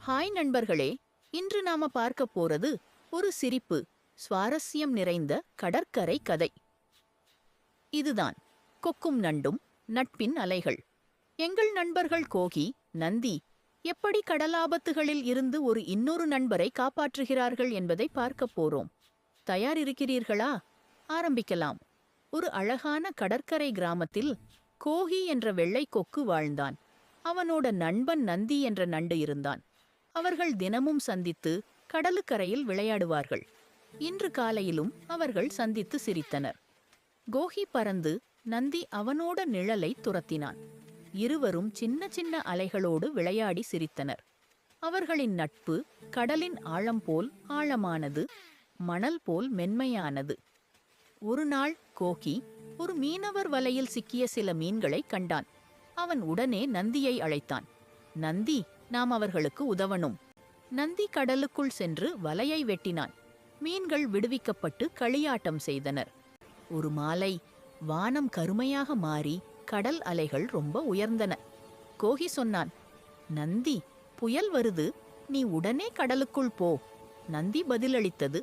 Hi நண்பர்களே, இன்று நாம பார்க்க போறது ஒரு சிரிப்பு சுவாரஸ்யம் நிறைந்த கடற்கரை கதை. இதுதான் கொக்கும் நண்டும் நட்பின் அலைகள். எங்கள் நண்பர்கள் கோகி, நந்தி எப்படி கடலாபத்துகளில் இருந்து ஒரு இன்னொரு நண்பரை காப்பாற்றுகிறார்கள் என்பதை பார்க்க போறோம். தயார் இருக்கிறீர்களா? ஆரம்பிக்கலாம். ஒரு அழகான கடற்கரை கிராமத்தில் கோகி என்ற வெள்ளை கொக்கு வாழ்ந்தான். அவனோட நண்பன் நந்தி என்ற நண்டு இருந்தான். அவர்கள் தினமும் சந்தித்து கடலுக்கரையில் விளையாடுவார்கள். இன்று காலையிலும் அவர்கள் சந்தித்து சிரித்தனர். கோகி பறந்து நந்தி அவனோட நிழலை துரத்தினான். இருவரும் சின்ன சின்ன அலைகளோடு விளையாடி சிரித்தனர். அவர்களின் நட்பு கடலின் ஆழம் போல் ஆழமானது, மணல் போல் மென்மையானது. ஒரு நாள் கோகி ஒரு மீனவர் வலையில் சிக்கிய சில மீன்களை கண்டான். அவன் உடனே நந்தியை அழைத்தான். நந்தி, நாம் அவர்களுக்கு உதவணும். நந்தி கடலுக்குள் சென்று வலையை வெட்டினான். மீன்கள் விடுவிக்கப்பட்டு களியாட்டம் செய்தனர். ஒரு மாலை வானம் கருமையாக மாறி கடல் அலைகள் ரொம்ப உயர்ந்தன. கோகி சொன்னான், நந்தி, புயல் வருது, நீ உடனே கடலுக்குள் போ. நந்தி பதிலளித்தது,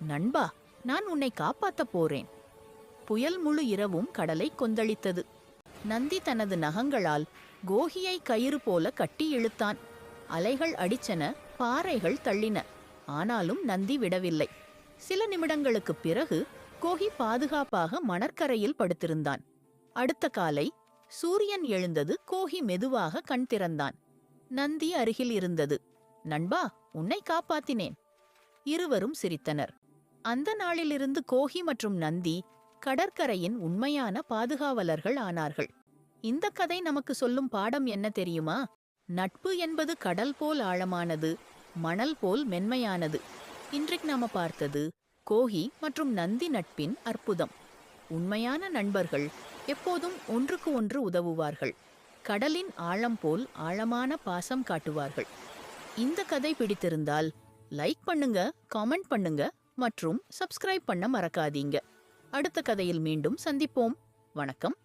நண்பா, நான் உன்னை காப்பாத்தப் போறேன். புயல் முழு இரவும் கடலை கொந்தளித்தது. நந்தி தனது நகங்களால் கோகியை கயிறு போல கட்டி இழுத்தான். அலைகள் அடிச்சன, பாறைகள் தள்ளின. ஆனாலும் நந்தி விடவில்லை. சில நிமிடங்களுக்குப் பிறகு கோகி பாதுகாப்பாக மணற்கரையில் படுத்திருந்தான். அடுத்த காலை சூரியன் எழுந்தது. கோகி மெதுவாக கண் திறந்தான். நந்தி அருகில் இருந்தது. நண்பா, உன்னை காப்பாத்தினேன். இருவரும் சிரித்தனர். அந்த நாளிலிருந்து கோகி மற்றும் நந்தி கடற்கரையின் உண்மையான பாதுகாவலர்கள் ஆனார்கள். இந்த கதை நமக்கு சொல்லும் பாடம் என்ன தெரியுமா? நட்பு என்பது கடல் போல் ஆழமானது, மணல் போல் மென்மையானது. இன்றைக்கு நாம பார்த்தது கோகி மற்றும் நந்தி நட்பின் அற்புதம். உண்மையான நண்பர்கள் எப்போதும் ஒன்றுக்கு ஒன்று உதவுவார்கள். கடலின் ஆழம் போல் ஆழமான பாசம் காட்டுவார்கள். இந்த கதை பிடித்திருந்தால் லைக் பண்ணுங்க, காமெண்ட் பண்ணுங்க மற்றும் சப்ஸ்கிரைப் பண்ண மறக்காதீங்க. அடுத்த கதையில் மீண்டும் சந்திப்போம். வணக்கம்.